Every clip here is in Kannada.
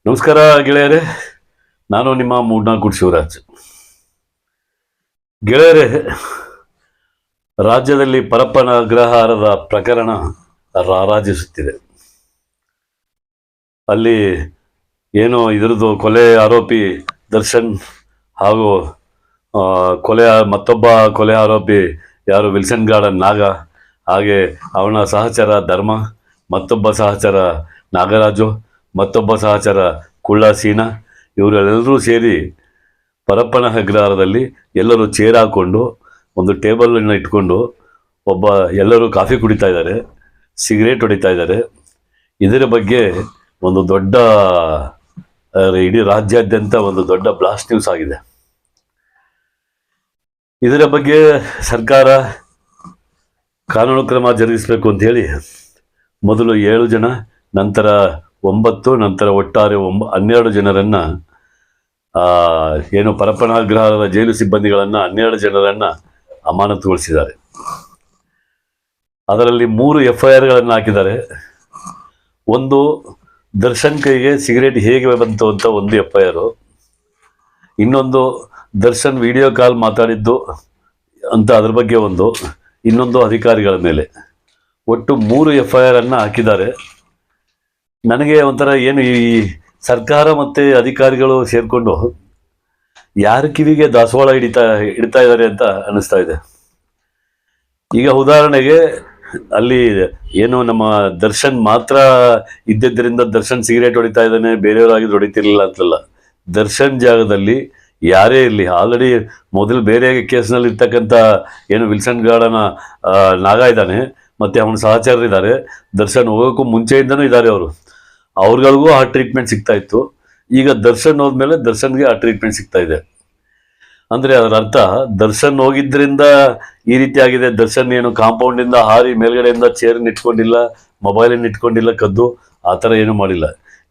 ನಮಸ್ಕಾರ ಗೆಳೆಯರೇ, ನಾನು ನಿಮ್ಮ ಮೂಡ್ನಾಕುಡ್ ಶಿವರಾಜ್. ಗೆಳೆಯರೇ, ರಾಜ್ಯದಲ್ಲಿ ಪರಪ್ಪನ ಅಗ್ರಹಾರದ ಪ್ರಕರಣ ರಾರಾಜಿಸುತ್ತಿದೆ. ಅಲ್ಲಿ ಏನೋ ಇದರದ್ದು ಕೊಲೆ ಆರೋಪಿ ದರ್ಶನ್ ಹಾಗೂ ಮತ್ತೊಬ್ಬ ಕೊಲೆ ಆರೋಪಿ ಯಾರು ವಿಲ್ಸನ್ ಗಾರ್ಡನ್ ನಾಗ, ಹಾಗೆ ಅವನ ಸಹಚರ ಧರ್ಮ, ಮತ್ತೊಬ್ಬ ಸಹಚರ ನಾಗರಾಜು, ಮತ್ತೊಬ್ಬ ಸಹಚರ ಕುಳ್ಳ ಸೀನಾ, ಇವರೆಲ್ಲರೂ ಸೇರಿ ಪರಪ್ಪನ ಅಗ್ರಹಾರದಲ್ಲಿ ಎಲ್ಲರೂ ಚೇರ್ ಹಾಕ್ಕೊಂಡು ಒಂದು ಟೇಬಲನ್ನು ಇಟ್ಕೊಂಡು ಎಲ್ಲರೂ ಕಾಫಿ ಕುಡಿತಾ ಇದ್ದಾರೆ, ಸಿಗರೇಟ್ ಹೊಡಿತಾ ಇದ್ದಾರೆ. ಇದರ ಬಗ್ಗೆ ಒಂದು ದೊಡ್ಡ ಇಡೀ ರಾಜ್ಯಾದ್ಯಂತ ಒಂದು ದೊಡ್ಡ ಬ್ಲಾಸ್ಟ್ ನ್ಯೂಸ್ ಆಗಿದೆ. ಇದರ ಬಗ್ಗೆ ಸರ್ಕಾರ ಕಾನೂನು ಕ್ರಮ ಜರುಗಿಸಬೇಕು ಅಂತ ಹೇಳಿ ಮೊದಲು 7 ಜನ, ನಂತರ 9, ನಂತರ ಒಟ್ಟಾರೆ 12 ಜನರನ್ನು ಏನು ಪರಪ್ಪನ ಅಗ್ರಹಾರದ ಜೈಲು ಸಿಬ್ಬಂದಿಗಳನ್ನು 12 ಜನರನ್ನು ಅಮಾನತುಗೊಳಿಸಿದ್ದಾರೆ. ಅದರಲ್ಲಿ 3 FIRಗಳನ್ನು ಹಾಕಿದ್ದಾರೆ. ಒಂದು ದರ್ಶನ್ ಕೈಗೆ ಸಿಗರೇಟ್ ಹೇಗೆ ಬಂತು ಅಂತ ಒಂದು FIR, ಇನ್ನೊಂದು ದರ್ಶನ್ ವಿಡಿಯೋ ಕಾಲ್ ಮಾತಾಡಿದ್ದು ಅಂತ ಅದ್ರ ಬಗ್ಗೆ ಇನ್ನೊಂದು ಅಧಿಕಾರಿಗಳ ಮೇಲೆ, ಒಟ್ಟು 3 FIRನ್ನು ಹಾಕಿದ್ದಾರೆ. ನನಗೆ ಒಂಥರ ಏನು ಈ ಸರ್ಕಾರ ಮತ್ತು ಅಧಿಕಾರಿಗಳು ಸೇರಿಕೊಂಡು ಯಾರ ಕಿವಿಗೆ ದಾಸವಾಳ ಇಡ್ತಾ ಇದ್ದಾರೆ ಅಂತ ಅನ್ನಿಸ್ತಾ ಇದೆ. ಈಗ ಉದಾಹರಣೆಗೆ ಅಲ್ಲಿ ಏನು ನಮ್ಮ ದರ್ಶನ್ ಮಾತ್ರ ಇದ್ದಿದ್ದರಿಂದ ದರ್ಶನ್ ಸಿಗರೇಟ್ ಹೊಡಿತಾ ಇದ್ದಾನೆ, ಬೇರೆಯವರಾಗಿ ಹೊಡಿತಿರ್ಲಿಲ್ಲ ಅಂತಲ್ಲ. ದರ್ಶನ್ ಜಾಗದಲ್ಲಿ ಯಾರೇ ಇರಲಿ, ಆಲ್ರೆಡಿ ಮೊದಲು ಬೇರೆ ಕೇಸ್ನಲ್ಲಿ ಇರ್ತಕ್ಕಂಥ ಏನು ವಿಲ್ಸನ್ ಗಾರ್ಡನ ನಾಗ ಇದ್ದಾನೆ, ಮತ್ತು ಅವನ ಸಹಚರರಿದ್ದಾರೆ. ದರ್ಶನ್ ಹೋಗೋಕ್ಕೂ ಮುಂಚೆಯಿಂದನೂ ಇದ್ದಾರೆ. ಅವ್ರಿಗಳಿಗೂ ಆ ಟ್ರೀಟ್ಮೆಂಟ್ ಸಿಗ್ತಾ ಇತ್ತು. ಈಗ ದರ್ಶನ್ ಹೋದ್ಮೇಲೆ ದರ್ಶನ್ಗೆ ಆ ಟ್ರೀಟ್ಮೆಂಟ್ ಸಿಗ್ತಾ ಇದೆ. ಅಂದರೆ ಅದರ ಅರ್ಥ ದರ್ಶನ್ ಹೋಗಿದ್ದರಿಂದ ಈ ರೀತಿ ಆಗಿದೆ. ದರ್ಶನ್ ಏನು ಕಾಂಪೌಂಡಿಂದ ಹಾರಿ ಮೇಲ್ಗಡೆಯಿಂದ ಚೇರನ್ನ ಇಟ್ಕೊಂಡಿಲ್ಲ, ಮೊಬೈಲನ್ನು ಇಟ್ಕೊಂಡಿಲ್ಲ, ಕದ್ದು ಆ ಥರ ಏನೂ ಮಾಡಿಲ್ಲ.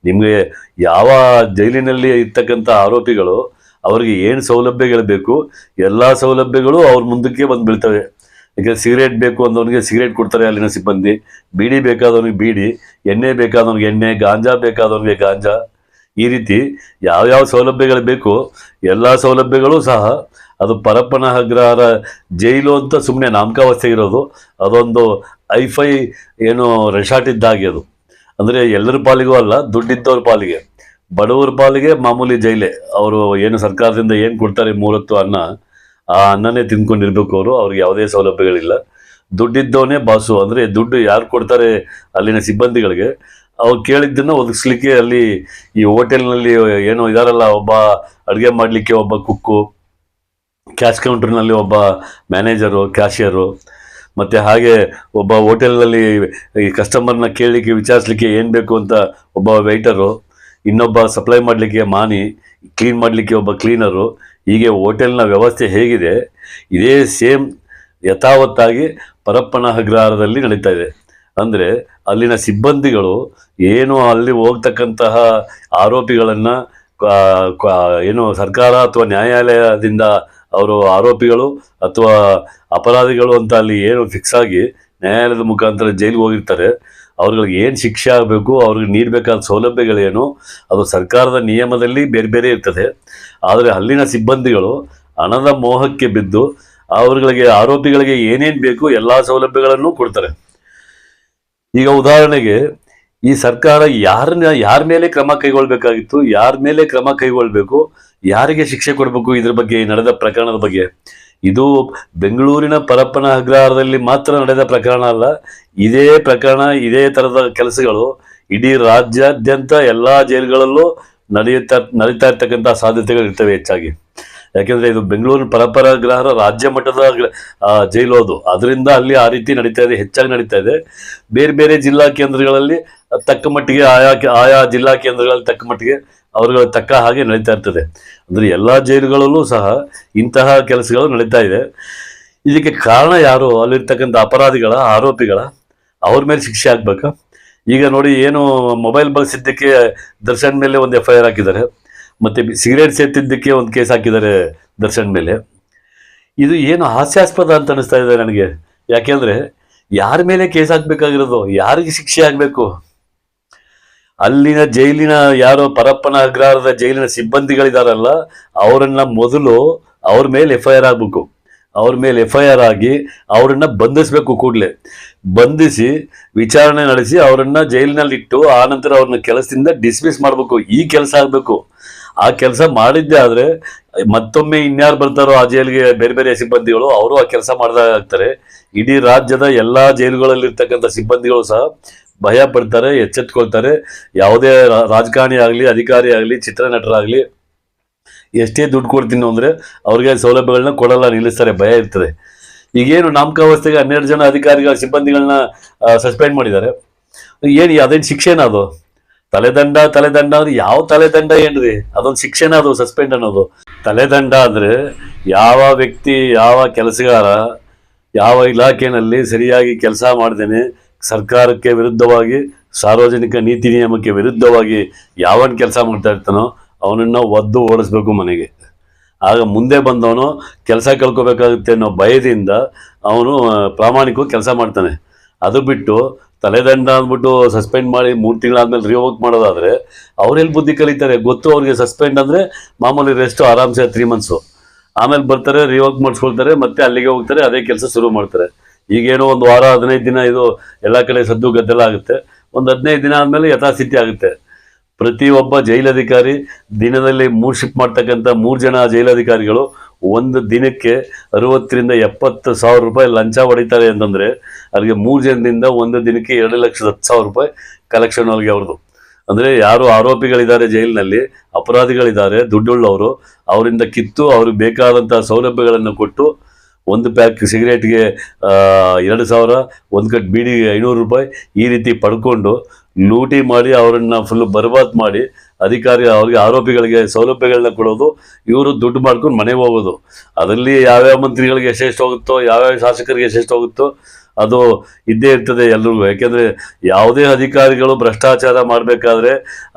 ನಿಮಗೆ ಯಾವ ಜೈಲಿನಲ್ಲಿ ಇರ್ತಕ್ಕಂಥ ಆರೋಪಿಗಳು ಅವ್ರಿಗೆ ಏನು ಸೌಲಭ್ಯಗಳು ಬೇಕು ಎಲ್ಲ ಸೌಲಭ್ಯಗಳು ಅವ್ರ ಮುಂದಕ್ಕೆ ಬಂದು ಬೀಳ್ತವೆ. ಯಾಕೆಂದರೆ ಸಿಗರೇಟ್ ಬೇಕು ಅಂದವನಿಗೆ ಸಿಗರೇಟ್ ಕೊಡ್ತಾರೆ ಅಲ್ಲಿನ ಸಿಬ್ಬಂದಿ, ಬೀಡಿ ಬೇಕಾದವನಿಗೆ ಬೀಡಿ, ಎಣ್ಣೆ ಬೇಕಾದವನಿಗೆ ಎಣ್ಣೆ, ಗಾಂಜಾ ಬೇಕಾದವನಿಗೆ ಗಾಂಜಾ, ಈ ರೀತಿ ಯಾವ್ಯಾವ ಸೌಲಭ್ಯಗಳು ಬೇಕು ಎಲ್ಲ ಸೌಲಭ್ಯಗಳು ಸಹ ಅದು ಪರಪ್ಪನ ಅಗ್ರಹಾರ ಜೈಲು ಅಂತ ಸುಮ್ಮನೆ ನಾಮಕಾವಸ್ಥೆ ಇರೋದು. ಅದೊಂದು ಐಫೈ ಏನು ರೆಸಾರ್ಟ್ ಇದ್ದಾಗೆ ಅದು. ಅಂದರೆ ಎಲ್ಲರ ಪಾಲಿಗೂ ಅಲ್ಲ, ದುಡ್ಡಿದ್ದವ್ರ ಪಾಲಿಗೆ. ಬಡವರ ಪಾಲಿಗೆ ಮಾಮೂಲಿ ಜೈಲೇ. ಅವರು ಏನು ಸರ್ಕಾರದಿಂದ ಏನು ಕೊಡ್ತಾರೆ 3 ಹೊತ್ತು ಅನ್ನ, ಆ ಅನ್ನನೇ ತಿಂದ್ಕೊಂಡಿರ್ಬೇಕು. ಅವ್ರಿಗೆ ಯಾವುದೇ ಸೌಲಭ್ಯಗಳಿಲ್ಲ. ದುಡ್ಡಿದ್ದವನೇ ಬಾಸು. ಅಂದರೆ ದುಡ್ಡು ಯಾರು ಕೊಡ್ತಾರೆ ಅಲ್ಲಿನ ಸಿಬ್ಬಂದಿಗಳಿಗೆ, ಅವ್ರು ಕೇಳಿದ್ದನ್ನು ಒದಗಿಸ್ಲಿಕ್ಕೆ ಅಲ್ಲಿ ಈ ಹೋಟೆಲ್ನಲ್ಲಿ ಏನೋ ಇದಾರಲ್ಲ, ಒಬ್ಬ ಅಡುಗೆ ಮಾಡಲಿಕ್ಕೆ ಒಬ್ಬ ಕುಕ್ಕು, ಕ್ಯಾಶ್ ಕೌಂಟರ್ನಲ್ಲಿ ಒಬ್ಬ ಮ್ಯಾನೇಜರು, ಕ್ಯಾಶಿಯರು, ಮತ್ತು ಹಾಗೆ ಒಬ್ಬ ಹೋಟೆಲ್ನಲ್ಲಿ ಈ ಕಸ್ಟಮರ್ನ ಕೇಳಲಿಕ್ಕೆ ವಿಚಾರಿಸ್ಲಿಕ್ಕೆ ಏನು ಬೇಕು ಅಂತ ಒಬ್ಬ ವೆಯ್ಟರು, ಇನ್ನೊಬ್ಬ ಸಪ್ಲೈ ಮಾಡಲಿಕ್ಕೆ ಮಾನಿ, ಕ್ಲೀನ್ ಮಾಡಲಿಕ್ಕೆ ಒಬ್ಬ ಕ್ಲೀನರು. ಹೀಗೆ ಹೋಟೆಲ್ನ ವ್ಯವಸ್ಥೆ ಹೇಗಿದೆ ಇದೇ ಸೇಮ್ ಯಥಾವತ್ತಾಗಿ ಪರಪ್ಪನ ಅಗ್ರಹಾರದಲ್ಲಿ ನಡೀತಾ ಇದೆ. ಅಂದರೆ ಅಲ್ಲಿನ ಸಿಬ್ಬಂದಿಗಳು ಏನು ಅಲ್ಲಿ ಹೋಗ್ತಕ್ಕಂತಹ ಆರೋಪಿಗಳನ್ನು ಏನು ಸರ್ಕಾರ ಅಥವಾ ನ್ಯಾಯಾಲಯದಿಂದ ಅವರು ಆರೋಪಿಗಳು ಅಥವಾ ಅಪರಾಧಿಗಳು ಅಂತ ಅಲ್ಲಿ ಏನು ಫಿಕ್ಸ್ ಆಗಿ ನ್ಯಾಯಾಲಯದ ಮುಖಾಂತರ ಜೈಲಿಗೆ ಹೋಗಿರ್ತಾರೆ, ಅವ್ರಿಗೆ ಏನು ಶಿಕ್ಷೆ ಆಗಬೇಕು, ಅವ್ರಿಗೆ ನೀಡಬೇಕಾದ ಸೌಲಭ್ಯಗಳೇನು, ಅದು ಸರ್ಕಾರದ ನಿಯಮದಲ್ಲಿ ಬೇರೆ ಬೇರೆ ಇರ್ತದೆ. ಆದರೆ ಅಲ್ಲಿನ ಸಿಬ್ಬಂದಿಗಳು ಹಣದ ಮೋಹಕ್ಕೆ ಬಿದ್ದು ಆರೋಪಿಗಳಿಗೆ ಏನೇನು ಬೇಕು ಎಲ್ಲ ಸೌಲಭ್ಯಗಳನ್ನು ಕೊಡ್ತಾರೆ. ಈಗ ಉದಾಹರಣೆಗೆ ಈ ಸರ್ಕಾರ ಯಾರ ಮೇಲೆ ಕ್ರಮ ಕೈಗೊಳ್ಬೇಕಾಗಿತ್ತು, ಯಾರ ಮೇಲೆ ಕ್ರಮ ಕೈಗೊಳ್ಬೇಕು, ಯಾರಿಗೆ ಶಿಕ್ಷೆ ಕೊಡಬೇಕು, ಇದ್ರ ಬಗ್ಗೆ ನಡೆದ ಪ್ರಕರಣದ ಬಗ್ಗೆ. ಇದು ಬೆಂಗಳೂರಿನ ಪರಪ್ಪನ ಅಗ್ರಹಾರದಲ್ಲಿ ಮಾತ್ರ ನಡೆದ ಪ್ರಕರಣ ಅಲ್ಲ. ಇದೇ ಪ್ರಕರಣ, ಇದೇ ಥರದ ಕೆಲಸಗಳು ಇಡೀ ರಾಜ್ಯಾದ್ಯಂತ ಎಲ್ಲ ಜೈಲುಗಳಲ್ಲೂ ನಡೀತಾ ಇರ್ತಕ್ಕಂಥ ಸಾಧ್ಯತೆಗಳು ಇರ್ತವೆ ಹೆಚ್ಚಾಗಿ. ಯಾಕೆಂದರೆ ಇದು ಬೆಂಗಳೂರಿನ ಪರಪ್ಪನ ಅಗ್ರಹಾರ ರಾಜ್ಯ ಮಟ್ಟದ ಜೈಲು ಅದು. ಅದರಿಂದ ಅಲ್ಲಿ ಆ ರೀತಿ ನಡೀತಾ ಇದೆ, ಹೆಚ್ಚಾಗಿ ನಡೀತಾ ಇದೆ. ಬೇರೆ ಬೇರೆ ಜಿಲ್ಲಾ ಕೇಂದ್ರಗಳಲ್ಲಿ ತಕ್ಕ ಮಟ್ಟಿಗೆ ಆಯಾ ಜಿಲ್ಲಾ ಕೇಂದ್ರಗಳಲ್ಲಿ ತಕ್ಕ ಮಟ್ಟಿಗೆ ಅವ್ರುಗಳ ತಕ್ಕ ಹಾಗೆ ನಡೀತಾ ಇರ್ತದೆ. ಅಂದರೆ ಎಲ್ಲ ಜೈಲುಗಳಲ್ಲೂ ಸಹ ಇಂತಹ ಕೆಲಸಗಳು ನಡೀತಾ ಇದೆ. ಇದಕ್ಕೆ ಕಾರಣ ಯಾರು? ಅಲ್ಲಿರ್ತಕ್ಕಂಥ ಆರೋಪಿಗಳ ಅವ್ರ ಮೇಲೆ ಶಿಕ್ಷೆ ಆಗ್ಬೇಕಾ? ಈಗ ನೋಡಿ, ಏನು ಮೊಬೈಲ್ ಬಳಸಿದ್ದಕ್ಕೆ ದರ್ಶನ್ ಮೇಲೆ ಒಂದು FIR ಹಾಕಿದ್ದಾರೆ, ಮತ್ತು ಸಿಗರೇಟ್ ಸೇರ್ತಿದ್ದಕ್ಕೆ ಒಂದು ಕೇಸ್ ಹಾಕಿದ್ದಾರೆ ದರ್ಶನ್ ಮೇಲೆ. ಇದು ಏನು ಹಾಸ್ಯಾಸ್ಪದ ಅಂತ ಅನಿಸ್ತಾ ಇದೆ ನನಗೆ. ಯಾಕೆಂದರೆ ಯಾರ ಮೇಲೆ ಕೇಸ್ ಹಾಕಬೇಕಾಗಿರೋದು, ಯಾರಿಗೆ ಶಿಕ್ಷೆ ಆಗಬೇಕು? ಅಲ್ಲಿನ ಜೈಲಿನ ಯಾರೋ ಪರಪ್ಪನ ಅಗ್ರಹಾರದ ಜೈಲಿನ ಸಿಬ್ಬಂದಿಗಳಿದಾರಲ್ಲ, ಅವರನ್ನ ಮೊದಲು ಅವ್ರ ಮೇಲೆ FIR ಆಗ್ಬೇಕು. ಅವ್ರ ಮೇಲೆ FIR ಆಗಿ ಅವರನ್ನ ಬಂಧಿಸ್ಬೇಕು. ಕೂಡಲೇ ಬಂಧಿಸಿ ವಿಚಾರಣೆ ನಡೆಸಿ ಅವರನ್ನ ಜೈಲಿನಲ್ಲಿ ಇಟ್ಟು ಆ ನಂತರ ಅವ್ರನ್ನ ಕೆಲಸದಿಂದ ಡಿಸ್ಮಿಸ್ ಮಾಡ್ಬೇಕು. ಈ ಕೆಲಸ ಆಗ್ಬೇಕು. ಆ ಕೆಲಸ ಮಾಡಿದ್ದೆ ಆದ್ರೆ ಮತ್ತೊಮ್ಮೆ ಇನ್ಯಾರು ಬರ್ತಾರೋ ಆ ಜೈಲಿಗೆ ಬೇರೆ ಬೇರೆ ಸಿಬ್ಬಂದಿಗಳು, ಅವರು ಆ ಕೆಲಸ ಮಾಡ್ದಾಗ್ತಾರೆ. ಇಡೀ ರಾಜ್ಯದ ಎಲ್ಲಾ ಜೈಲುಗಳಲ್ಲಿ ಇರ್ತಕ್ಕಂಥ ಸಿಬ್ಬಂದಿಗಳು ಸಹ ಭಯ ಪಡ್ತಾರೆ, ಎಚ್ಚೆತ್ಕೊಳ್ತಾರೆ. ಯಾವುದೇ ರಾಜಕಾರಣಿ ಆಗ್ಲಿ, ಅಧಿಕಾರಿ ಆಗ್ಲಿ, ಚಿತ್ರನಟರಾಗ್ಲಿ ಎಷ್ಟೇ ದುಡ್ಡು ಕೊಡ್ತೀನಿ ಅಂದ್ರೆ ಅವ್ರಿಗೆ ಸೌಲಭ್ಯಗಳನ್ನ ಕೊಡಲ್ಲ, ನಿಲ್ಲಿಸ್ತಾರೆ, ಭಯ ಇರ್ತದೆ. ಈಗೇನು ನಾಮಕಾವಸ್ಥೆಗೆ 12 ಜನ ಅಧಿಕಾರಿಗಳ ಸಿಬ್ಬಂದಿಗಳನ್ನ ಸಸ್ಪೆಂಡ್ ಮಾಡಿದ್ದಾರೆ. ಏನು ಅದೇನು ಶಿಕ್ಷೆನ ಅದು? ತಲೆದಂಡ ಅಂದ್ರೆ ಯಾವ ತಲೆದಂಡ ಏನ್ರಿ? ಅದೊಂದು ಶಿಕ್ಷೆನ ಅದು ಸಸ್ಪೆಂಡ್ ಅನ್ನೋದು? ತಲೆದಂಡ ಅಂದ್ರೆ ಯಾವ ವ್ಯಕ್ತಿ, ಯಾವ ಕೆಲಸಗಾರ ಯಾವ ಇಲಾಖೆಯಲ್ಲಿ ಸರಿಯಾಗಿ ಕೆಲಸ ಮಾಡ್ದೇನೆ ಸರ್ಕಾರಕ್ಕೆ ವಿರುದ್ಧವಾಗಿ, ಸಾರ್ವಜನಿಕ ನೀತಿ ನಿಯಮಕ್ಕೆ ವಿರುದ್ಧವಾಗಿ ಯಾವನ್ ಕೆಲಸ ಮಾಡ್ತಾ ಇರ್ತಾನೋ ಅವನನ್ನ ಒದ್ದು ಓಡಿಸ್ಬೇಕು ಮನೆಗೆ. ಆಗ ಮುಂದೆ ಬಂದವನು ಕೆಲಸ ಕಳ್ಕೊಬೇಕಾಗುತ್ತೆ ಅನ್ನೋ ಭಯದಿಂದ ಅವನು ಪ್ರಾಮಾಣಿಕವಾಗಿ ಕೆಲಸ ಮಾಡ್ತಾನೆ. ಅದು ಬಿಟ್ಟು ತಲೆದಂಡ ಅಂದ್ಬಿಟ್ಟು ಸಸ್ಪೆಂಡ್ ಮಾಡಿ 3 ತಿಂಗಳಾದ್ಮೇಲೆ ರಿವೋಕ್ ಮಾಡೋದಾದ್ರೆ ಅವ್ರೆಲ್ಲಿ ಬುದ್ಧಿ ಕಲಿತಾರೆ? ಗೊತ್ತು ಅವ್ರಿಗೆ ಸಸ್ಪೆಂಡ್ ಅಂದ್ರೆ ಮಾಮೂಲಿ ರೆಸ್ಟ್, ಆರಾಮ್ಸೆ 3 months. ಆಮೇಲೆ ಬರ್ತಾರೆ, ರಿವೋಕ್ ಮಾಡಿಸ್ಕೊಳ್ತಾರೆ, ಮತ್ತೆ ಅಲ್ಲಿಗೆ ಹೋಗ್ತಾರೆ, ಅದೇ ಕೆಲಸ ಶುರು ಮಾಡ್ತಾರೆ. ಈಗೇನೋ 1 ವಾರ 15 ದಿನ ಇದು ಎಲ್ಲ ಕಡೆ ಸದ್ದು ಗದ್ದಲ ಆಗುತ್ತೆ. ಒಂದು 15 ದಿನ ಆದ್ಮೇಲೆ ಯಥಾಸ್ಥಿತಿ ಆಗುತ್ತೆ. ಪ್ರತಿಯೊಬ್ಬ ಜೈಲಧಿಕಾರಿ ದಿನದಲ್ಲಿ 3 ಶಿಫ್ಟ್ ಮಾಡ್ತಕ್ಕಂಥ 3 ಜನ ಜೈಲಧಿಕಾರಿಗಳು ಒಂದು ದಿನಕ್ಕೆ 60,000 ರಿಂದ 70,000 ರೂಪಾಯಿ ಲಂಚ ಹೊಡಿತಾರೆ ಅಂತಂದ್ರೆ ಅವ್ರಿಗೆ 3 ಜನದಿಂದ ಒಂದು ದಿನಕ್ಕೆ 2,10,000 ರೂಪಾಯಿ ಕಲೆಕ್ಷನ್ ಅವ್ರಿಗೆ ಅವ್ರದ್ದು. ಅಂದ್ರೆ ಯಾರು ಆರೋಪಿಗಳಿದ್ದಾರೆ ಜೈಲಿನಲ್ಲಿ, ಅಪರಾಧಿಗಳಿದ್ದಾರೆ, ದುಡ್ಡುಳ್ಳವರು, ಅವರಿಂದ ಕಿತ್ತು ಅವ್ರಿಗೆ ಬೇಕಾದಂತಹ ಸೌಲಭ್ಯಗಳನ್ನು ಕೊಟ್ಟು, 1 ಪ್ಯಾಕ್ ಸಿಗರೇಟ್ಗೆ 2,000, 1 ಕಟ್ ಬೀಡಿಗೆ 500 ರೂಪಾಯಿ, ಈ ರೀತಿ ಪಡ್ಕೊಂಡು ಲೂಟಿ ಮಾಡಿ ಅವರನ್ನ ಫುಲ್ ಬರ್ಬಾದ್ ಮಾಡಿ ಅವ್ರಿಗೆ ಆರೋಪಿಗಳಿಗೆ ಸೌಲಭ್ಯಗಳನ್ನ ಕೊಡೋದು, ಇವರು ದುಡ್ಡು ಮಾಡ್ಕೊಂಡು ಮನೆಗೆ ಹೋಗೋದು. ಅದರಲ್ಲಿ ಯಾವ್ಯಾವ ಮಂತ್ರಿಗಳಿಗೆ ಎಷ್ಟೆಷ್ಟು ಹೋಗುತ್ತೋ, ಯಾವ್ಯಾವ ಶಾಸಕರಿಗೆ ಎಷ್ಟೆಷ್ಟು ಹೋಗುತ್ತೋ ಅದು ಇದ್ದೇ ಇರ್ತದೆ ಎಲ್ರಿಗೂ. ಯಾಕೆಂದ್ರೆ ಯಾವುದೇ ಅಧಿಕಾರಿಗಳು ಭ್ರಷ್ಟಾಚಾರ ಮಾಡಬೇಕಾದ್ರೆ,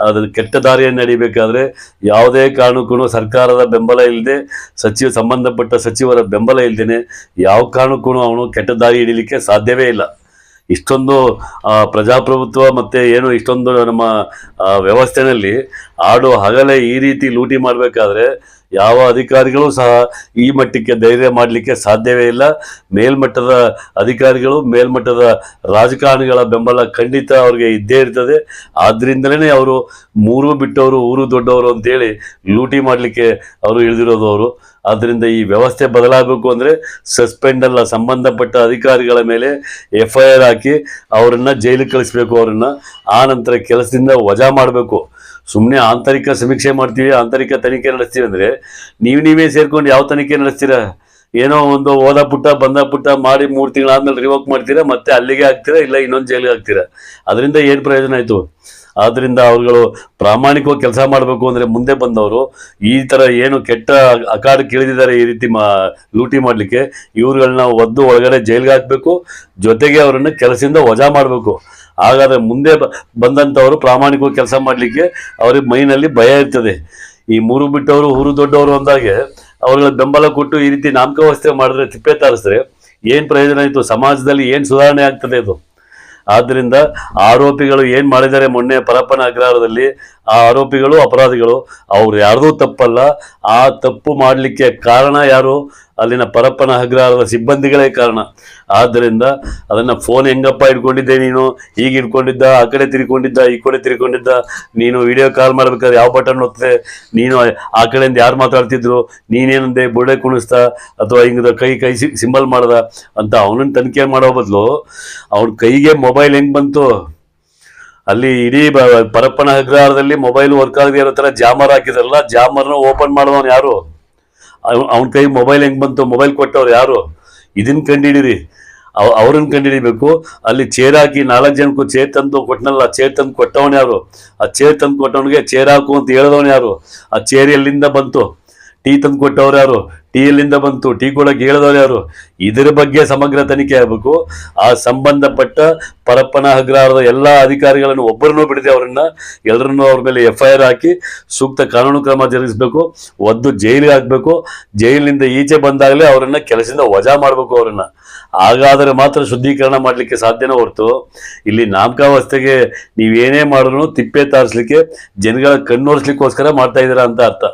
ಅದ್ರ ಕೆಟ್ಟ ದಾರಿಯನ್ನು ನಡಿಬೇಕಾದ್ರೆ ಯಾವುದೇ ಕಾರಣಕ್ಕೂ ಸರ್ಕಾರದ ಬೆಂಬಲ ಇಲ್ಲದೆ, ಸಂಬಂಧಪಟ್ಟ ಸಚಿವರ ಬೆಂಬಲ ಇಲ್ಲದೇನೆ ಯಾವ ಕಾರಣಕ್ಕೂ ಅವನು ಕೆಟ್ಟ ದಾರಿ ಹಿಡಿಲಿಕ್ಕೆ ಸಾಧ್ಯವೇ ಇಲ್ಲ. ಇಷ್ಟೊಂದು ಪ್ರಜಾಪ್ರಭುತ್ವ ಮತ್ತೆ ಏನು ಇಷ್ಟೊಂದು ನಮ್ಮ ವ್ಯವಸ್ಥೆನಲ್ಲಿ ಆಡು ಹಗಲೇ ಈ ರೀತಿ ಲೂಟಿ ಮಾಡಬೇಕಾದ್ರೆ ಯಾವ ಅಧಿಕಾರಿಗಳು ಸಹ ಈ ಮಟ್ಟಕ್ಕೆ ಧೈರ್ಯ ಮಾಡಲಿಕ್ಕೆ ಸಾಧ್ಯವೇ ಇಲ್ಲ. ಮೇಲ್ಮಟ್ಟದ ಅಧಿಕಾರಿಗಳು, ಮೇಲ್ಮಟ್ಟದ ರಾಜಕಾರಣಿಗಳ ಬೆಂಬಲ ಖಂಡಿತ ಅವ್ರಿಗೆ ಇದ್ದೇ ಇರ್ತದೆ. ಆದ್ರಿಂದಲೇ ಅವರು ಮೂರು ಬಿಟ್ಟವರು ಊರು ದೊಡ್ಡವರು ಅಂತೇಳಿ ಲೂಟಿ ಮಾಡಲಿಕ್ಕೆ ಅವರು ಇಳಿದಿರೋದು ಅವರು. ಆದ್ದರಿಂದ ಈ ವ್ಯವಸ್ಥೆ ಬದಲಾಗಬೇಕು ಅಂದರೆ ಸಸ್ಪೆಂಡ್ ಅಲ್ಲ, ಸಂಬಂಧಪಟ್ಟ ಅಧಿಕಾರಿಗಳ ಮೇಲೆ FIR ಹಾಕಿ ಅವರನ್ನ ಜೈಲಿಗೆ ಕಳಿಸ್ಬೇಕು. ಅವರನ್ನ ಆ ನಂತರ ಕೆಲಸದಿಂದ ವಜಾ ಮಾಡಬೇಕು. ಸುಮ್ಮನೆ ಆಂತರಿಕ ಸಮೀಕ್ಷೆ ಮಾಡ್ತೀವಿ, ಆಂತರಿಕ ತನಿಖೆ ನಡೆಸ್ತೀವಿ ಅಂದರೆ ನೀವೇ ಸೇರ್ಕೊಂಡು ಯಾವ ತನಿಖೆ ನಡೆಸ್ತೀರಾ? ಏನೋ ಒಂದು ಓದ ಪುಟ್ಟ ಬಂದ ಪುಟ್ಟ ಮಾಡಿ 3 ತಿಂಗಳಾದ್ಮೇಲೆ ರಿವೋಕ್ ಮಾಡ್ತೀರಾ, ಮತ್ತೆ ಅಲ್ಲಿಗೆ ಹಾಕ್ತೀರಾ, ಇಲ್ಲ ಇನ್ನೊಂದು ಜೈಲಿಗೆ ಹಾಕ್ತೀರಾ. ಅದರಿಂದ ಏನು ಪ್ರಯೋಜನ ಆಯಿತು? ಆದ್ರಿಂದ ಅವ್ರುಗಳು ಪ್ರಾಮಾಣಿಕವಾಗಿ ಕೆಲಸ ಮಾಡಬೇಕು ಅಂದ್ರೆ ಮುಂದೆ ಬಂದವರು ಈ ತರ ಏನು ಕೆಟ್ಟ ಅಖಾಡಕ್ಕೆ ಇಳಿದಿದ್ದಾರೆ ಈ ರೀತಿ ಲೂಟಿ ಮಾಡ್ಲಿಕ್ಕೆ, ಇವ್ರುಗಳನ್ನ ಒದ್ದು ಒಳಗಡೆ ಜೈಲ್ಗೆ ಹಾಕ್ಬೇಕು, ಜೊತೆಗೆ ಅವರನ್ನ ಕೆಲಸದಿಂದ ವಜಾ ಮಾಡಬೇಕು. ಹಾಗಾದ್ರೆ ಮುಂದೆ ಬಂದಂಥವರು ಪ್ರಾಮಾಣಿಕವಾಗಿ ಕೆಲಸ ಮಾಡಲಿಕ್ಕೆ ಅವ್ರಿಗೆ ಮೈನಲ್ಲಿ ಭಯ ಇರ್ತದೆ. ಈ ಮೂರು ಬಿಟ್ಟವರು ಊರು ದೊಡ್ಡವರು ಅಂದಾಗೆ ಅವ್ರಿಗೆ ಬೆಂಬಲ ಕೊಟ್ಟು ಈ ರೀತಿ ನಾಮಕಾವಸ್ಥೆ ಮಾಡಿದ್ರೆ, ತಿಪ್ಪೆ ತಾರಿಸಿದ್ರೆ ಏನ್ ಪ್ರಯೋಜನ ಆಯಿತು? ಸಮಾಜದಲ್ಲಿ ಏನ್ ಸುಧಾರಣೆ ಆಗ್ತದೆ ಇದು? ಆದ್ರಿಂದ ಆರೋಪಿಗಳು ಏನ್ ಮಾಡಿದ್ದಾರೆ ಮೊನ್ನೆ ಪರಪ್ಪನ ಅಗ್ರಹಾರದಲ್ಲಿ, ಆ ಆರೋಪಿಗಳು ಅಪರಾಧಿಗಳು, ಅವ್ರು ಯಾರ್ದೂ ತಪ್ಪಲ್ಲ. ಆ ತಪ್ಪು ಮಾಡಲಿಕ್ಕೆ ಕಾರಣ ಯಾರು? ಅಲ್ಲಿನ ಪರಪ್ಪನ ಅಗ್ರಹಾರದ ಸಿಬ್ಬಂದಿಗಳೇ ಕಾರಣ. ಆದ್ದರಿಂದ ಅದನ್ನ ಫೋನ್ ಹೆಂಗಪ್ಪ ಇಟ್ಕೊಂಡಿದ್ದೆ ನೀನು, ಈಗ ಇಟ್ಕೊಂಡಿದ್ದ, ಆ ಕಡೆ ತಿರ್ಕೊಂಡಿದ್ದ, ಈ ಕಡೆ ತಿರ್ಕೊಂಡಿದ್ದ, ನೀನು ವಿಡಿಯೋ ಕಾಲ್ ಮಾಡ್ಬೇಕಾದ್ರೆ ಯಾವ ಬಟನ್ ಒತ್ತದೆ, ನೀನು ಆ ಕಡೆಯಿಂದ ಯಾರು ಮಾತಾಡ್ತಿದ್ರು, ನೀನೇನಂದೆ ಬುಡೆ ಕುಣಿಸ್ತಾ ಅಥವಾ ಹಿಂಗದ ಕೈ ಸಿಂಬಲ್ ಮಾಡ್ದ ಅಂತ ಅವನನ್ನ ತನಿಖೆ ಮಾಡೋ ಬದಲು ಅವನ ಕೈಗೆ ಮೊಬೈಲ್ ಹೆಂಗ್ ಬಂತು? ಅಲ್ಲಿ ಇಡೀ ಪರಪ್ಪನ ಅಗ್ರಹಾರದಲ್ಲಿ ಮೊಬೈಲ್ ವರ್ಕ್ ಆಗದೆ ಇರೋ ತರ ಜಾಮರ್ ಹಾಕಿದ್ರಲ್ಲ, ಜಾಮರ್ನ ಓಪನ್ ಮಾಡಿದವನು ಯಾರು? ಅವನ ಕೈ ಮೊಬೈಲ್ ಹೆಂಗ್ ಬಂತು? ಮೊಬೈಲ್ ಕೊಟ್ಟವ್ರು ಯಾರು? ಇದನ್ನ ಕಂಡಿಡಿರಿ, ಅವ್ರನ್ನ ಕಂಡಿಡಿಬೇಕು. ಅಲ್ಲಿ ಚೇರ್ ಹಾಕಿ 4 ಜನಕ್ಕೂ ಚೇರ್ ತಂದು ಕೊಟ್ಟನಲ್ಲ, ಚೇರ್ ತಂದು ಕೊಟ್ಟವನು ಯಾರು? ಆ ಚೇರ್ ತಂದು ಕೊಟ್ಟವನಿಗೆ ಚೇರ್ ಹಾಕು ಅಂತ ಹೇಳಿದವನು ಯಾರು? ಆ ಚೇರ್ ಎಲ್ಲಿಂದ ಬಂತು? ಟೀ ತಂದು ಕೊಟ್ಟವ್ರು ಯಾರು, ಟೀ ಎಲ್ಲಿಂದ ಬಂತು, ಟೀ ಕೊಡಕ್ಕೆ ಹೇಳಿದವ್ರು ಯಾರು, ಇದರ ಬಗ್ಗೆ ಸಮಗ್ರ ತನಿಖೆ ಆಗಬೇಕು. ಆ ಸಂಬಂಧಪಟ್ಟ ಪರಪ್ಪನ ಅಗ್ರಹಾರದ ಎಲ್ಲ ಅಧಿಕಾರಿಗಳನ್ನು ಒಬ್ಬರನ್ನೂ ಬಿಡದೆ ಅವರನ್ನ ಎಲ್ಲರನ್ನೂ ಅವ್ರ ಮೇಲೆ FIR ಹಾಕಿ ಸೂಕ್ತ ಕಾನೂನು ಕ್ರಮ ಜರುಗಿಸಬೇಕು, ಒದ್ದು ಜೈಲಿಗೆ ಹಾಕಬೇಕು. ಜೈಲಿನಿಂದ ಈಚೆ ಬಂದಾಗಲೇ ಅವರನ್ನ ಕೆಲಸದಿಂದ ವಜಾ ಮಾಡಬೇಕು ಅವರನ್ನ. ಹಾಗಾದರೆ ಮಾತ್ರ ಶುದ್ಧೀಕರಣ ಮಾಡಲಿಕ್ಕೆ ಸಾಧ್ಯನೇ ಹೊರತು ಇಲ್ಲಿ ನಾಮಕಾವಸ್ಥೆಗೆ ನೀವೇನೇ ಮಾಡಿದ್ರು ತಿಪ್ಪೆ ತಾರಿಸ್ಲಿಕ್ಕೆ, ಜನಗಳ ಕಣ್ಣೋರಿಸ್ಲಿಕ್ಕೋಸ್ಕರ ಮಾಡ್ತಾ ಇದ್ದೀರಾ ಅಂತ ಅರ್ಥ.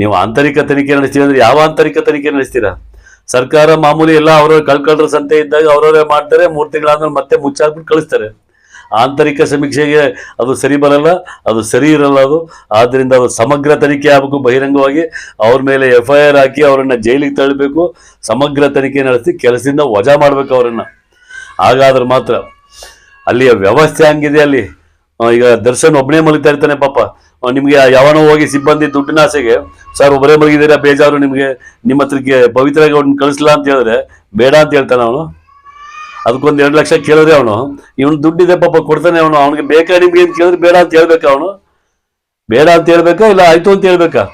ನೀವು ಆಂತರಿಕ ತನಿಖೆ ನಡೆಸ್ತೀವಿ ಅಂದ್ರೆ ಯಾವ ಆಂತರಿಕ ತನಿಖೆ ನಡೆಸ್ತೀರಾ? ಸರ್ಕಾರ ಮಾಮೂಲಿ ಎಲ್ಲ ಅವ್ರವ್ರ ಕಳ್ಕಳ್ರ ಸಂತೆ ಇದ್ದಾಗ ಅವ್ರವರೇ ಮಾಡ್ತಾರೆ, 3 ತಿಂಗಳಾದ್ಮೇಲೆ ಮತ್ತೆ ಮುಚ್ಚಾಕ್ಬಿಟ್ಟು ಕಳಿಸ್ತಾರೆ. ಆಂತರಿಕ ಸಮೀಕ್ಷೆಗೆ ಅದು ಸರಿ ಬರಲ್ಲ, ಅದು ಸರಿ ಇರಲ್ಲ. ಅದು ಆದ್ರಿಂದ ಅದು ಸಮಗ್ರ ತನಿಖೆ ಆಗಬೇಕು. ಬಹಿರಂಗವಾಗಿ ಅವ್ರ ಮೇಲೆ FIR ಹಾಕಿ ಅವರನ್ನ ಜೈಲಿಗೆ ತಳ್ಳಬೇಕು. ಸಮಗ್ರ ತನಿಖೆ ನಡೆಸಿ ಕೆಲಸದಿಂದ ವಜಾ ಮಾಡ್ಬೇಕು ಅವರನ್ನ. ಹಾಗಾದ್ರೆ ಮಾತ್ರ ಅಲ್ಲಿಯ ವ್ಯವಸ್ಥೆ ಹಂಗಿದೆ. ಅಲ್ಲಿ ಈಗ ದರ್ಶನ್ ಒಬ್ಬನೇ ಮಲಗ್ತಾ ಇರ್ತಾನೆ ಪಾಪ. ನಿಮ್ಗೆ ಯಾವನೋ ಹೋಗಿ ಸಿಬ್ಬಂದಿ ದುಡ್ಡಿನ ಆಸೆಗೆ, ಸರ್ ಒಬ್ಬರೇ ಮಲಗಿದ್ದೀರಾ ಬೇಜಾರು ನಿಮ್ಗೆ, ನಿಮ್ಮ ಹತ್ರಕ್ಕೆ ಪವಿತ್ರವಾಗಿ ಅವ್ನ ಕಳಿಸ್ಲಾ ಅಂತ ಹೇಳಿದ್ರೆ ಬೇಡ ಅಂತ ಹೇಳ್ತಾನೆ ಅವನು. ಅದಕ್ಕೊಂದು 2 ಲಕ್ಷ ಕೇಳಿದ್ರೆ ಅವನು, ಇವನು ದುಡ್ಡಿದೆ ಪಾಪ ಕೊಡ್ತಾನೆ ಅವನು, ಅವನಿಗೆ ಬೇಕಾ ನಿಮ್ಗೆ ಅಂತ ಕೇಳಿದ್ರೆ ಬೇಡ ಅಂತ ಹೇಳ್ಬೇಕಾ? ಅವನು ಬೇಡ ಅಂತ ಹೇಳ್ಬೇಕಾ ಇಲ್ಲ ಆಯ್ತು ಅಂತ ಹೇಳ್ಬೇಕಾ?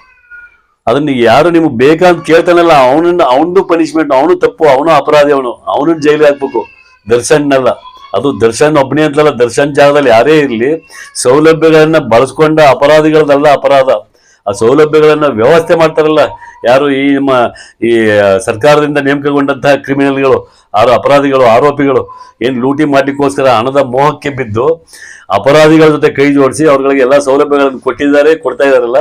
ಅದನ್ನ ಯಾರು ನಿಮ್ಗೆ ಬೇಕಾ ಅಂತ ಕೇಳ್ತಾನಲ್ಲ ಅವನದು ಪನಿಷ್ಮೆಂಟ್, ಅವನು ತಪ್ಪು, ಅವನು ಅಪರಾಧಿ, ಅವನನ್ನ ಜೈಲಿಗೆ ಹಾಕ್ಬೇಕು. ದರ್ಶನ್ನಲ್ಲ, ಅದು ದರ್ಶನ್ ಒಬ್ಬನೇ ಅಂತಲ್ಲ, ದರ್ಶನ್ ಜಾಗದಲ್ಲಿ ಯಾರೇ ಇರಲಿ ಸೌಲಭ್ಯಗಳನ್ನ ಬಳಸ್ಕೊಂಡ ಅಪರಾಧಿಗಳದಲ್ಲ ಅಪರಾಧ. ಆ ಸೌಲಭ್ಯಗಳನ್ನ ವ್ಯವಸ್ಥೆ ಮಾಡ್ತಾರಲ್ಲ ಯಾರು, ಈ ಸರ್ಕಾರದಿಂದ ನೇಮಕಗೊಂಡಂತಹ ಕ್ರಿಮಿನಲ್ಗಳು, ಅಪರಾಧಿಗಳು, ಆರೋಪಿಗಳು ಏನು ಲೂಟಿ ಮಾಡ್ಲಿಕ್ಕೋಸ್ಕರ ಹಣದ ಮೋಹಕ್ಕೆ ಬಿದ್ದು ಅಪರಾಧಿಗಳ ಜೊತೆ ಕೈ ಜೋಡಿಸಿ ಅವ್ರಗಳಿಗೆ ಎಲ್ಲ ಸೌಲಭ್ಯಗಳನ್ನು ಕೊಡ್ತಾ ಇದಾರಲ್ಲ,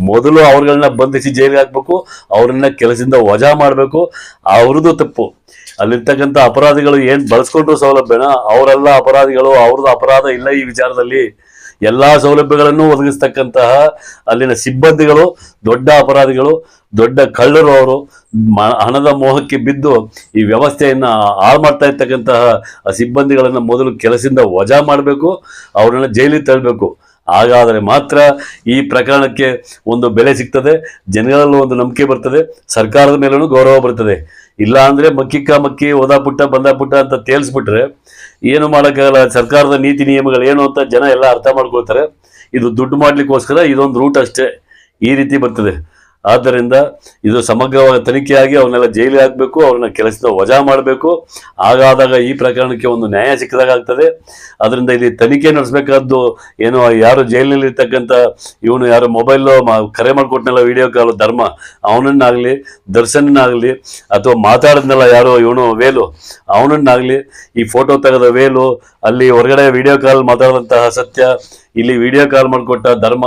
ಮೊದಲು ಅವ್ರಗಳನ್ನ ಬಂಧಿಸಿ ಜೈಲಿಗೆ ಹಾಕ್ಬೇಕು, ಅವ್ರನ್ನ ಕೆಲಸದಿಂದ ವಜಾ ಮಾಡಬೇಕು. ಅವ್ರದ್ದು ತಪ್ಪು. ಅಲ್ಲಿರ್ತಕ್ಕಂಥ ಅಪರಾಧಿಗಳು ಏನ್ ಬಳಸ್ಕೊಂಡ್ರು ಸೌಲಭ್ಯನ, ಅವರೆಲ್ಲ ಅಪರಾಧಿಗಳು, ಅವ್ರದ್ದು ಅಪರಾಧ ಇಲ್ಲ ಈ ವಿಚಾರದಲ್ಲಿ. ಎಲ್ಲಾ ಸೌಲಭ್ಯಗಳನ್ನು ಒದಗಿಸ್ತಕ್ಕಂತಹ ಅಲ್ಲಿನ ಸಿಬ್ಬಂದಿಗಳು ದೊಡ್ಡ ಅಪರಾಧಿಗಳು, ದೊಡ್ಡ ಕಳ್ಳರು. ಅವರು ಹಣದ ಮೋಹಕ್ಕೆ ಬಿದ್ದು ಈ ವ್ಯವಸ್ಥೆಯನ್ನ ಹಾಳು ಮಾಡ್ತಾ ಇರ್ತಕ್ಕಂತಹ ಸಿಬ್ಬಂದಿಗಳನ್ನ ಮೊದಲು ಕೆಲಸದಿಂದ ವಜಾ ಮಾಡಬೇಕು, ಅವ್ರನ್ನ ಜೈಲಿಗೆ ತಳ್ಳಬೇಕು. ಹಾಗಾದರೆ ಮಾತ್ರ ಈ ಪ್ರಕರಣಕ್ಕೆ ಒಂದು ಬೆಲೆ ಸಿಗ್ತದೆ, ಜನಗಳಲ್ಲೂ ಒಂದು ನಂಬಿಕೆ ಬರ್ತದೆ, ಸರ್ಕಾರದ ಮೇಲೂ ಗೌರವ ಬರ್ತದೆ. ಇಲ್ಲ ಅಂದ್ರೆ ಮಕ್ಕಿ ಓದಾ ಪುಟ್ಟ ಬಂದ ಪುಟ್ಟ ಅಂತ ತೇಲ್ಸ್ಬಿಟ್ರೆ ಏನು ಮಾಡೋಕ್ಕಾಗಲ್ಲ. ಸರ್ಕಾರದ ನೀತಿ ನಿಯಮಗಳು ಏನು ಅಂತ ಜನ ಎಲ್ಲ ಅರ್ಥ ಮಾಡ್ಕೊಳ್ತಾರೆ. ಇದು ದುಡ್ಡು ಮಾಡ್ಲಿಕ್ಕೋಸ್ಕರ ಇದೊಂದು ರೂಟ್ ಅಷ್ಟೇ, ಈ ರೀತಿ ಬರ್ತದೆ. ಆದ್ದರಿಂದ ಇದು ಸಮಗ್ರವಾದ ತನಿಖೆಯಾಗಿ ಅವ್ರನ್ನೆಲ್ಲ ಜೈಲಿಗೆ ಹಾಕಬೇಕು, ಅವ್ರನ್ನ ಕೆಲಸದ ವಜಾ ಮಾಡಬೇಕು. ಹಾಗಾದಾಗ ಈ ಪ್ರಕರಣಕ್ಕೆ ಒಂದು ನ್ಯಾಯ ಸಿಕ್ಕದಾಗ ಆಗ್ತದೆ. ಅದರಿಂದ ಇಲ್ಲಿ ತನಿಖೆ ನಡೆಸಬೇಕಾದ್ದು ಏನು, ಯಾರು ಜೈಲಿನಲ್ಲಿ ಇರ್ತಕ್ಕಂಥ ಇವನು ಯಾರು ಮೊಬೈಲ್ ಕರೆ ಮಾಡಿಕೊಟ್ನೆಲ್ಲ ವಿಡಿಯೋ ಕಾಲ್ ಧರ್ಮ, ಅವನನ್ನಾಗಲಿ ದರ್ಶನನ್ನಾಗಲಿ, ಅಥವಾ ಮಾತಾಡಿದ್ನಲ್ಲ ಯಾರು ಇವನು ವೇಲು ಅವನನ್ನಾಗಲಿ, ಈ ಫೋಟೋ ತೆಗೆದ ವೇಲು, ಅಲ್ಲಿ ಹೊರಗಡೆ ವಿಡಿಯೋ ಕಾಲ್ ಮಾತಾಡಿದಂತಹ ಸತ್ಯ, ಇಲ್ಲಿ ವಿಡಿಯೋ ಕಾಲ್ ಮಾಡಿಕೊಟ್ಟ ಧರ್ಮ,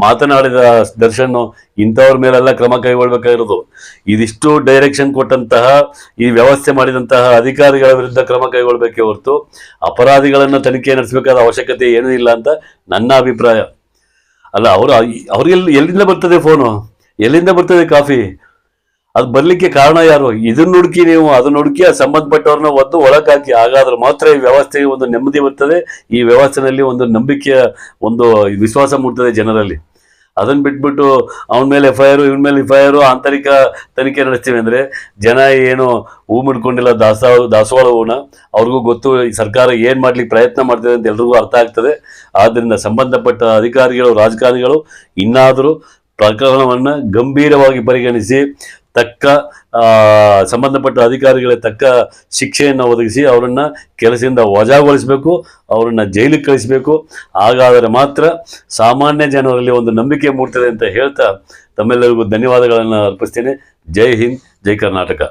ಮಾತನಾಡಿದ ದರ್ಶನ್, ಇಂಥವ್ರ ಮೇಲೆಲ್ಲ ಕ್ರಮ ಕೈಗೊಳ್ಬೇಕಾಗಿರೋದು. ಇದಿಷ್ಟು ಡೈರೆಕ್ಷನ್ ಕೊಟ್ಟಂತಹ ಈ ವ್ಯವಸ್ಥೆ ಮಾಡಿದಂತಹ ಅಧಿಕಾರಿಗಳ ವಿರುದ್ಧ ಕ್ರಮ ಕೈಗೊಳ್ಬೇಕೇ ಹೊರತು ಅಪರಾಧಿಗಳನ್ನ ತನಿಖೆ ನಡೆಸಬೇಕಾದ ಅವಶ್ಯಕತೆ ಏನೂ ಇಲ್ಲ ಅಂತ ನನ್ನ ಅಭಿಪ್ರಾಯ. ಅಲ್ಲ, ಅವ್ರಿಗೆ ಎಲ್ಲಿಂದ ಬರ್ತದೆ ಫೋನು, ಎಲ್ಲಿಂದ ಬರ್ತದೆ ಕಾಫಿ? ಅದು ಬರ್ಲಿಕ್ಕೆ ಕಾರಣ ಯಾರು? ಇದನ್ನ ಹುಡುಕಿ ನೀವು ಅದನ್ನ ಹುಡುಕಿ ಸಂಬಂಧಪಟ್ಟವ್ರನ್ನ ಒದ್ದು ಒಳಗಾಕಿ. ಹಾಗಾದ್ರೆ ಮಾತ್ರ ಈ ವ್ಯವಸ್ಥೆಗೆ ಒಂದು ನೆಮ್ಮದಿ ಬರ್ತದೆ, ಈ ವ್ಯವಸ್ಥೆನಲ್ಲಿ ಒಂದು ನಂಬಿಕೆಯ ಒಂದು ವಿಶ್ವಾಸ ಮೂಡ್ತದೆ ಜನರಲ್ಲಿ. ಅದನ್ನ ಬಿಟ್ಬಿಟ್ಟು ಅವನ ಮೇಲೆ FIR, ಇವನ ಮೇಲೆ FIR, ಆಂತರಿಕ ತನಿಖೆ ನಡೆಸ್ತೀವಿ ಅಂದ್ರೆ ಜನ ಏನು ಹೂ ಮುಡ್ಕೊಂಡಿಲ್ಲ ದಾಸವಾಳ ಹೂನ, ಅವ್ರಿಗೂ ಗೊತ್ತು ಈ ಸರ್ಕಾರ ಏನ್ ಮಾಡ್ಲಿಕ್ಕೆ ಪ್ರಯತ್ನ ಮಾಡ್ತದೆ ಅಂತ ಎಲ್ರಿಗೂ ಅರ್ಥ ಆಗ್ತದೆ. ಆದ್ರಿಂದ ಸಂಬಂಧಪಟ್ಟ ಅಧಿಕಾರಿಗಳು, ರಾಜಕಾರಣಿಗಳು ಇನ್ನಾದರೂ ಪ್ರಕರಣವನ್ನ ಗಂಭೀರವಾಗಿ ಪರಿಗಣಿಸಿ ತಕ್ಕ ಸಂಬಂಧಪಟ್ಟ ಅಧಿಕಾರಿಗಳಿಗೆ ತಕ್ಕ ಶಿಕ್ಷೆಯನ್ನು ಒದಗಿಸಿ ಅವರನ್ನ ಕೆಲಸದಿಂದ ವಜಾಗೊಳಿಸಬೇಕು, ಅವರನ್ನ ಜೈಲಿಗೆ ಕಳಿಸಬೇಕು. ಹಾಗಾದರೆ ಮಾತ್ರ ಸಾಮಾನ್ಯ ಜನರಲ್ಲಿ ಒಂದು ನಂಬಿಕೆ ಮೂಡ್ತದೆ ಅಂತ ಹೇಳ್ತಾ ತಮ್ಮೆಲ್ಲರಿಗೂ ಧನ್ಯವಾದಗಳನ್ನು ಅರ್ಪಿಸ್ತೇನೆ. ಜೈ ಹಿಂದ್, ಜೈ ಕರ್ನಾಟಕ.